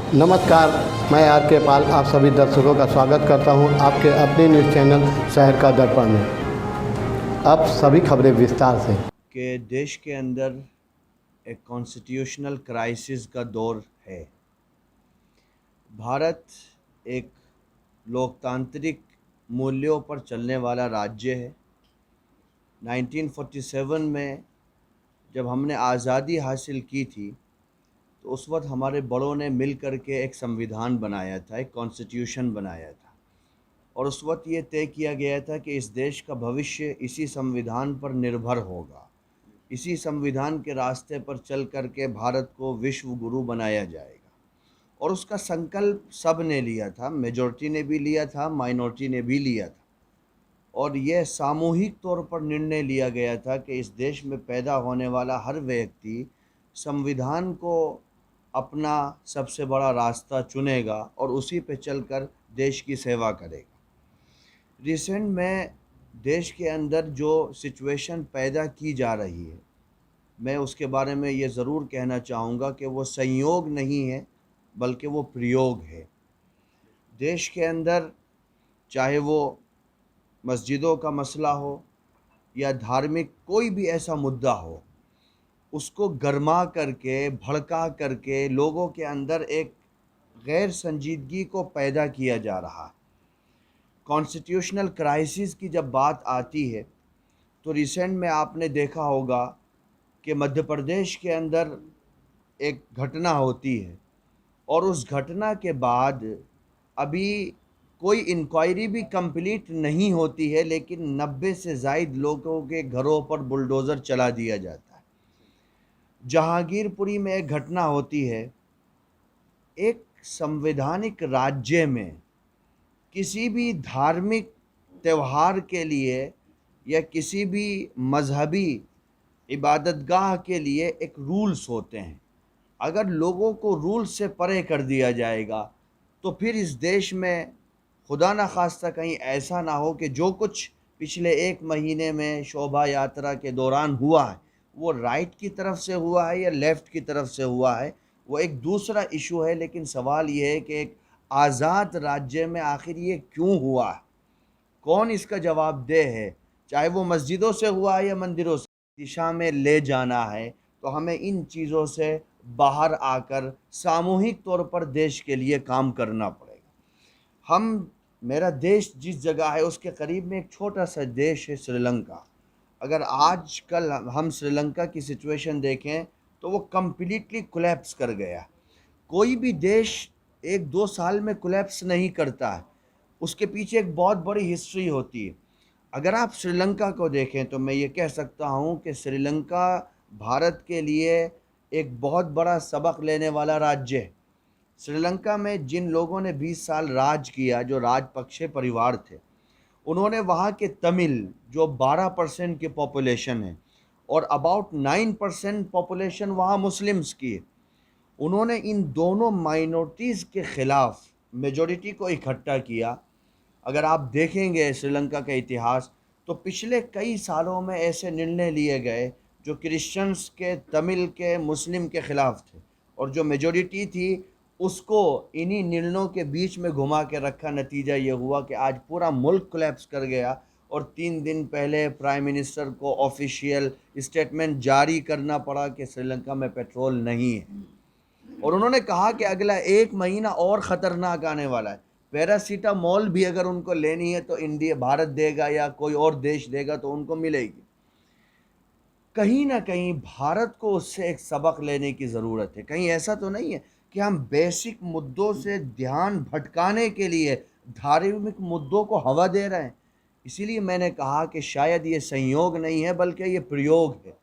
नमस्कार, मैं आर के पाल आप सभी दर्शकों का स्वागत करता हूं आपके अपने न्यूज़ चैनल शहर का दर्पण में। अब सभी खबरें विस्तार से। कि देश के अंदर एक कॉन्स्टिट्यूशनल क्राइसिस का दौर है। भारत एक लोकतांत्रिक मूल्यों पर चलने वाला राज्य है। 1947 में जब हमने आज़ादी हासिल की थी तो उस वक्त हमारे बड़ों ने मिल कर के एक संविधान बनाया था, एक कॉन्स्टिट्यूशन बनाया था, और उस वक्त ये तय किया गया था कि इस देश का भविष्य इसी संविधान पर निर्भर होगा। इसी संविधान के रास्ते पर चल कर के भारत को विश्व गुरु बनाया जाएगा। और उसका संकल्प सब ने लिया था, मेजॉरिटी ने भी लिया था, माइनॉरिटी ने भी लिया था, और यह सामूहिक तौर पर निर्णय लिया गया था कि इस देश में पैदा होने वाला हर व्यक्ति संविधान को अपना सबसे बड़ा रास्ता चुनेगा और उसी पे चलकर देश की सेवा करेगा। रिसेंट में देश के अंदर जो सिचुएशन पैदा की जा रही है, मैं उसके बारे में ये ज़रूर कहना चाहूँगा कि वो संयोग नहीं है बल्कि वो प्रयोग है। देश के अंदर चाहे वो मस्जिदों का मसला हो या धार्मिक कोई भी ऐसा मुद्दा हो, उसको गरमा करके, भड़का करके लोगों के अंदर एक गैर संजीदगी को पैदा किया जा रहा है। कॉन्स्टिट्यूशनल क्राइसिस की जब बात आती है तो रिसेंट में आपने देखा होगा कि मध्य प्रदेश के अंदर एक घटना होती है, और उस घटना के बाद अभी कोई इंक्वायरी भी कंप्लीट नहीं होती है, लेकिन 90 से ज़ायद लोगों के घरों पर बुलडोज़र चला दिया जाता है। जहांगीरपुरी में एक घटना होती है। एक संवैधानिक राज्य में किसी भी धार्मिक त्यौहार के लिए या किसी भी मजहबी इबादतगाह के लिए एक रूल्स होते हैं। अगर लोगों को रूल्स से परे कर दिया जाएगा तो फिर इस देश में खुदा न खास्ता कहीं ऐसा ना हो कि जो कुछ पिछले एक महीने में शोभा यात्रा के दौरान हुआ है वो राइट की तरफ से हुआ है या लेफ़्ट की तरफ से हुआ है, वो एक दूसरा इशू है। लेकिन सवाल ये है कि एक आज़ाद राज्य में आखिर ये क्यों हुआ है, कौन इसका जवाबदेह है। चाहे वो मस्जिदों से हुआ है या मंदिरों से, दिशा में ले जाना है तो हमें इन चीज़ों से बाहर आकर सामूहिक तौर पर देश के लिए काम करना पड़ेगा। मेरा देश जिस जगह है उसके करीब में एक छोटा सा देश है श्रीलंका। अगर आज कल हम श्रीलंका की सिचुएशन देखें तो वो कम्प्लीटली कोलैप्स कर गया। कोई भी देश एक दो साल में कोलैप्स नहीं करता है, उसके पीछे एक बहुत बड़ी हिस्ट्री होती है। अगर आप श्रीलंका को देखें तो मैं ये कह सकता हूँ कि श्रीलंका भारत के लिए एक बहुत बड़ा सबक लेने वाला राज्य है। श्रीलंका में जिन लोगों ने 20 साल राज किया, जो राजपक्षे परिवार थे, उन्होंने वहाँ के तमिल जो 12% की पॉपुलेशन है और अबाउट 9% पॉपुलेशन वहाँ मुस्लिम्स की है, उन्होंने इन दोनों माइनॉरिटीज़ के ख़िलाफ़ मेजॉरिटी को इकट्ठा किया। अगर आप देखेंगे श्रीलंका का इतिहास तो पिछले कई सालों में ऐसे निर्णय लिए गए जो क्रिश्चियंस के, तमिल के, मुस्लिम के ख़िलाफ़ थे, और जो मेजॉरिटी थी उसको इन्हीं निर्णयों के बीच में घुमा के रखा। नतीजा ये हुआ कि आज पूरा मुल्क कोलैप्स कर गया, और 3 दिन पहले प्राइम मिनिस्टर को ऑफिशियल स्टेटमेंट जारी करना पड़ा कि श्रीलंका में पेट्रोल नहीं है, और उन्होंने कहा कि अगला 1 महीना और ख़तरनाक आने वाला है। पैरासीटामोल भी अगर उनको लेनी है तो इंडिया, भारत देगा या कोई और देश देगा तो उनको मिलेगी। कहीं ना कहीं भारत को उससे एक सबक लेने की ज़रूरत है। कहीं ऐसा तो नहीं है कि हम बेसिक मुद्दों से ध्यान भटकाने के लिए धार्मिक मुद्दों को हवा दे रहे हैं। इसीलिए मैंने कहा कि शायद ये संयोग नहीं है बल्कि ये प्रयोग है।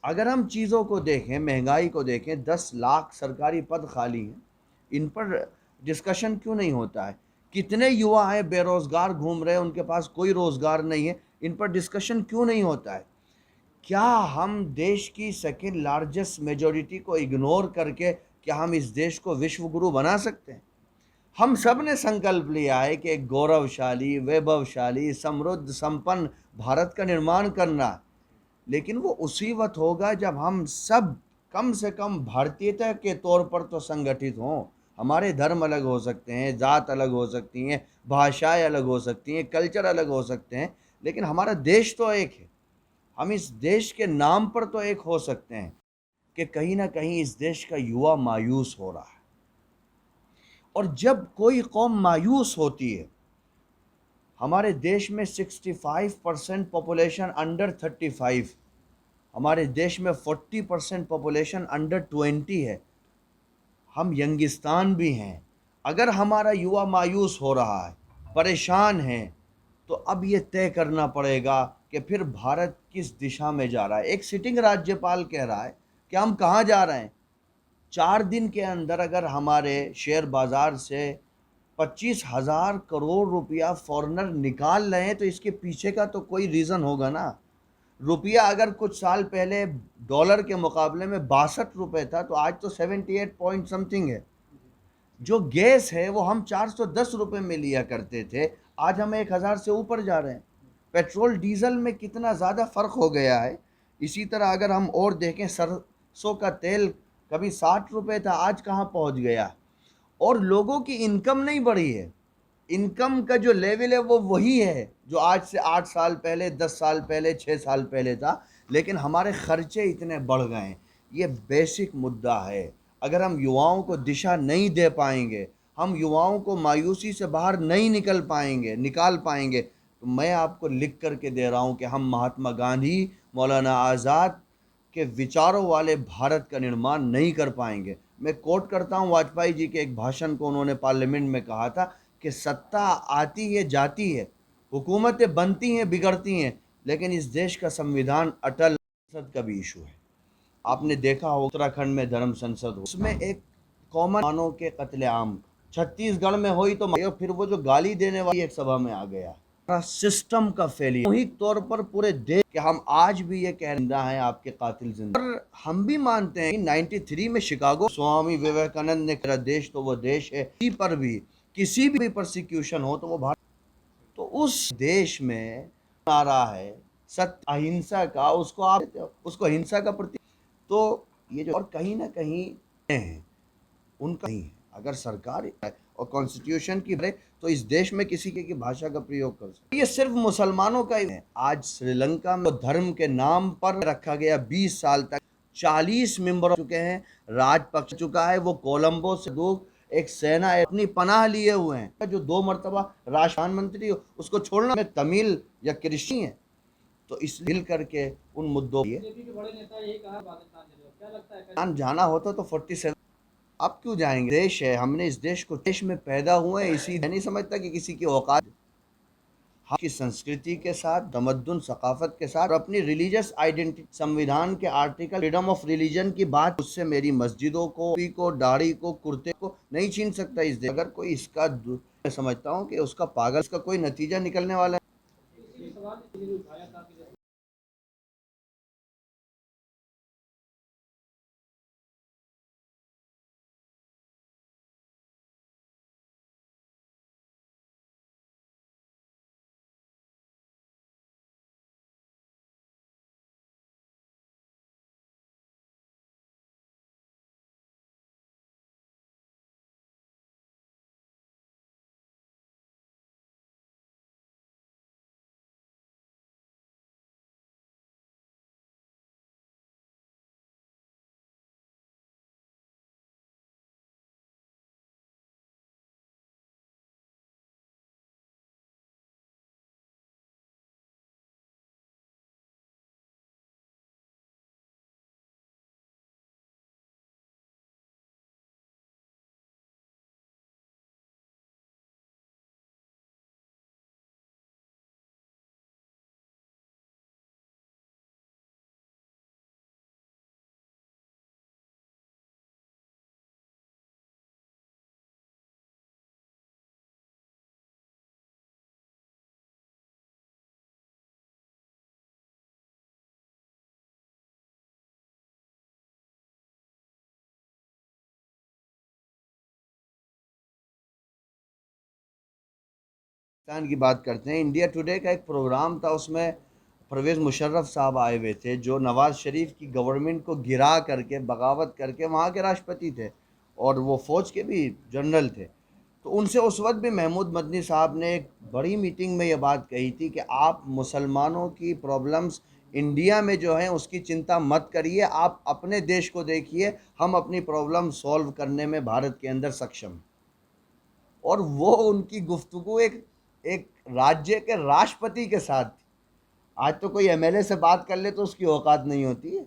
अगर हम चीज़ों को देखें, महंगाई को देखें, 10 लाख सरकारी पद खाली हैं, इन पर डिस्कशन क्यों नहीं होता है। कितने युवा हैं बेरोज़गार घूम रहे हैं, उनके पास कोई रोज़गार नहीं है, इन पर डिस्कशन क्यों नहीं होता है। क्या हम देश की सेकेंड लार्जेस्ट मेजॉरिटी को इग्नोर करके क्या हम इस देश को विश्व गुरु बना सकते हैं। हम सब ने संकल्प लिया है कि एक गौरवशाली, वैभवशाली, समृद्ध, संपन्न भारत का निर्माण करना है, लेकिन वो उसी वक्त होगा जब हम सब कम से कम भारतीयता के तौर पर तो संगठित हों। हमारे धर्म अलग हो सकते हैं, जात अलग हो सकती हैं, भाषाएं अलग हो सकती हैं, कल्चर अलग हो सकते हैं, लेकिन हमारा देश तो एक है। हम इस देश के नाम पर तो एक हो सकते हैं कि कहीं ना कहीं इस देश का युवा मायूस हो रहा है। और जब कोई कौम मायूस होती है, हमारे देश में 65% पॉपुलेशन अंडर 35, हमारे देश में 40% पॉपुलेशन अंडर 20 है, हम यंगिस्तान भी हैं। अगर हमारा युवा मायूस हो रहा है, परेशान है, तो अब ये तय करना पड़ेगा कि फिर भारत किस दिशा में जा रहा है। एक सिटिंग राज्यपाल कह रहा है कि हम कहाँ जा रहे हैं। 4 दिन के अंदर अगर हमारे शेयर बाजार से 25,000 करोड़ रुपया फॉरेनर निकाल रहे हैं, तो इसके पीछे का तो कोई रीज़न होगा ना। रुपया अगर कुछ साल पहले डॉलर के मुकाबले में 62 रुपये था, तो आज तो 78 पॉइंट समथिंग है। जो गैस है वो हम 410 रुपये में लिया करते थे, आज हम 1,000 से ऊपर जा रहे हैं। पेट्रोल डीजल में कितना ज़्यादा फ़र्क हो गया है। इसी तरह अगर हम और देखें, सरसों का तेल कभी 60 रुपये था, आज कहाँ पहुँच गया। और लोगों की इनकम नहीं बढ़ी है, इनकम का जो लेवल है वो वही है जो आज से 8 साल पहले, 10 साल पहले, 6 साल पहले था, लेकिन हमारे खर्चे इतने बढ़ गए हैं। ये बेसिक मुद्दा है। अगर हम युवाओं को दिशा नहीं दे पाएंगे, हम युवाओं को मायूसी से बाहर नहीं निकाल पाएंगे, तो मैं आपको लिख करके दे रहा हूँ कि हम महात्मा गांधी, मौलाना आज़ाद के विचारों वाले भारत का निर्माण नहीं कर पाएंगे। मैं कोट करता हूँ वाजपेयी जी के एक भाषण को, उन्होंने पार्लियामेंट में कहा था कि सत्ता आती है, जाती है, हुकूमतें बनती हैं, बिगड़ती हैं, लेकिन इस देश का संविधान अटल। संसद का भी इशू है, आपने देखा हो उत्तराखंड में धर्म संसद हो, उसमें एक कॉमन मानव के कत्लेआम छत्तीसगढ़ में हुई, तो फिर वो जो गाली देने वाली एक सभा में आ गया। सिस्टम का फेलियर सामूहिक तौर पर पूरे देश कि हम आज भी ये कह जिंदा हैं, आपके कातिल जिंदा। और हम भी मानते हैं कि 93 में शिकागो स्वामी विवेकानंद ने कहा, देश तो वो देश है, किसी पर भी किसी भी परसिक्यूशन हो तो वो भारत। तो उस देश में आ रहा है सत्य अहिंसा का, उसको आप उसको हिंसा का प्रतीक। तो ये जो और कहीं ना कहीं हैं, उनका नहीं है। अगर सरकार है और कॉन्स्टिट्यूशन की है, तो इस देश में किसी की भाषा का प्रयोग कर सकते। ये सिर्फ मुसलमानों का ही है। आज श्रीलंका में धर्म के नाम पर रखा गया 20 साल तक 40 मेंबर हो चुके हैं, राजपक्ष चुका है। वो कोलंबो से दो एक सेना अपनी पनाह लिए हुए हैं, जो 2 मरतबा राष्ट्र मंत्री हो, उसको छोड़ना में तमिल या कृषि है। तो इस मिल करके उन मुद्दों पाकिस्तान जाना होता तो 47, अब क्यों जाएंगे। देश है, हमने इस देश को, देश में पैदा हुए हैं, इसी मैं नहीं समझता कि किसी की औकात। हम की संस्कृति के साथ, तमद्दुन सकाफत के साथ, अपनी रिलीजियस आइडेंटिटी, संविधान के आर्टिकल फ्रीडम ऑफ रिलीजन की बात, उससे मेरी मस्जिदों को दाढ़ी को, कुर्ते को नहीं छीन सकता इस देश। अगर कोई इसका, मैं समझता हूँ कि उसका पागल का कोई नतीजा निकलने वाला है। पाकिस्तान की बात करते हैं, इंडिया टुडे का एक प्रोग्राम था, उसमें परवेज़ मुशर्रफ साहब आए हुए थे, जो नवाज़ शरीफ की गवर्नमेंट को गिरा करके, बगावत करके वहाँ के राष्ट्रपति थे। और वो फ़ौज के भी जनरल थे। तो उनसे उस वक्त भी महमूद मदनी साहब ने एक बड़ी मीटिंग में ये बात कही थी कि आप मुसलमानों की प्रॉब्लम्स इंडिया में जो है उसकी चिंता मत करिए, आप अपने देश को देखिए, हम अपनी प्रॉब्लम सॉल्व करने में भारत के अंदर सक्षम हैं। और वो उनकी गुफ्तगू एक एक राज्य के राष्ट्रपति के साथ थी। आज तो कोई एमएलए से बात कर ले तो उसकी औकात नहीं होती है,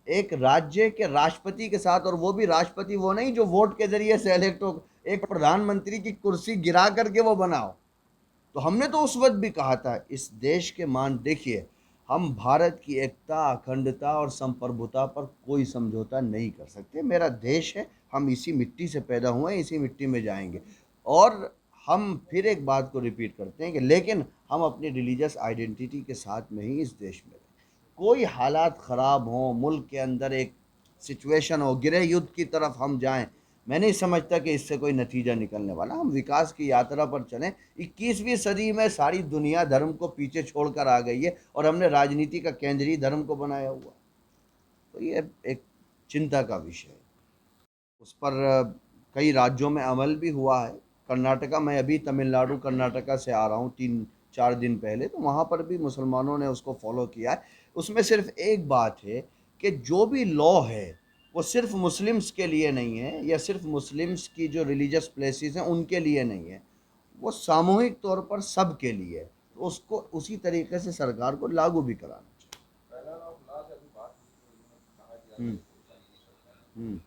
एक राज्य के राष्ट्रपति के साथ, और वो भी राष्ट्रपति वो नहीं जो वोट के जरिए से इलेक्ट हो, एक प्रधानमंत्री की कुर्सी गिरा करके वो बनाओ। तो हमने तो उस वक्त भी कहा था इस देश के मान देखिए, हम भारत की एकता, अखंडता और संप्रभुता पर कोई समझौता नहीं कर सकते। मेरा देश है, हम इसी मिट्टी से पैदा हुए हैं, इसी मिट्टी में जाएंगे। और हम फिर एक बात को रिपीट करते हैं कि लेकिन हम अपनी रिलीजियस आइडेंटिटी के साथ में ही इस देश में रहें। कोई हालात ख़राब हों, मुल्क के अंदर एक सिचुएशन हो, गृह युद्ध की तरफ हम जाएं, मैं नहीं समझता कि इससे कोई नतीजा निकलने वाला। हम विकास की यात्रा पर चलें। 21वीं सदी में सारी दुनिया धर्म को पीछे छोड़कर आ गई है और हमने राजनीति का केंद्रीय धर्म को बनाया हुआ। तो ये एक चिंता का विषय है। उस पर कई राज्यों में अमल भी हुआ है। कर्नाटका, मैं अभी तमिलनाडु कर्नाटका से आ रहा हूँ 3-4 दिन पहले, तो वहाँ पर भी मुसलमानों ने उसको फॉलो किया है। उसमें सिर्फ एक बात है कि जो भी लॉ है वो सिर्फ मुस्लिम्स के लिए नहीं है, या सिर्फ मुस्लिम्स की जो रिलीजियस प्लेसेस हैं उनके लिए नहीं है, वो सामूहिक तौर पर सब के लिए है। तो उसको उसी तरीके से सरकार को लागू भी कराना चाहिए।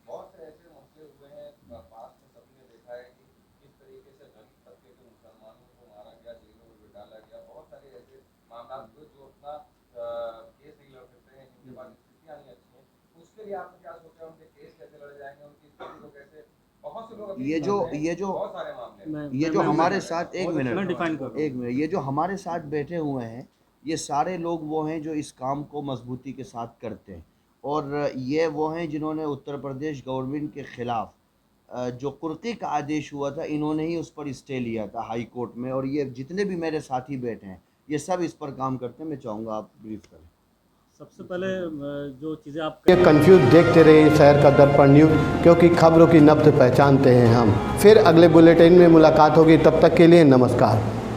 बहुत से ऐसे मसले हुए हैं पास में, सभी ने देखा है कि किस तरीके से गरीब तबके के मुसलमानों को मारा गया, जेलों में डाला गया। बहुत सारे ऐसे मामला हुए जो अपना केस नहीं लड़ सकते हैं, जिनके पास स्थितियाँ नहीं अच्छी हैं। उसके लिए आपने क्या सोचा, उनके केस कैसे लड़े जाएंगे, उनकी स्थिति को कैसे? बहुत से लोग बहुत सारे मामले ये जो हमारे साथ एक मिनट ये जो हमारे साथ बैठे हुए हैं, ये सारे लोग वो हैं जो इस काम को मजबूती के साथ करते हैं। और ये वो हैं जिन्होंने उत्तर प्रदेश गवर्नमेंट के ख़िलाफ़ जो कुर्की का आदेश हुआ था, इन्होंने ही उस पर स्टे लिया था हाई कोर्ट में। और ये जितने भी मेरे साथी बैठे हैं ये सब इस पर काम करते हैं। मैं चाहूँगा आप ब्रीफ करें। सबसे पहले जो चीज़ें आप ये कंफ्यूज देखते रहिए शहर का दर्पण न्यूज़, क्योंकि खबरों की नब्ज़ पहचानते हैं हम। फिर अगले बुलेटिन में मुलाकात होगी, तब तक के लिए नमस्कार।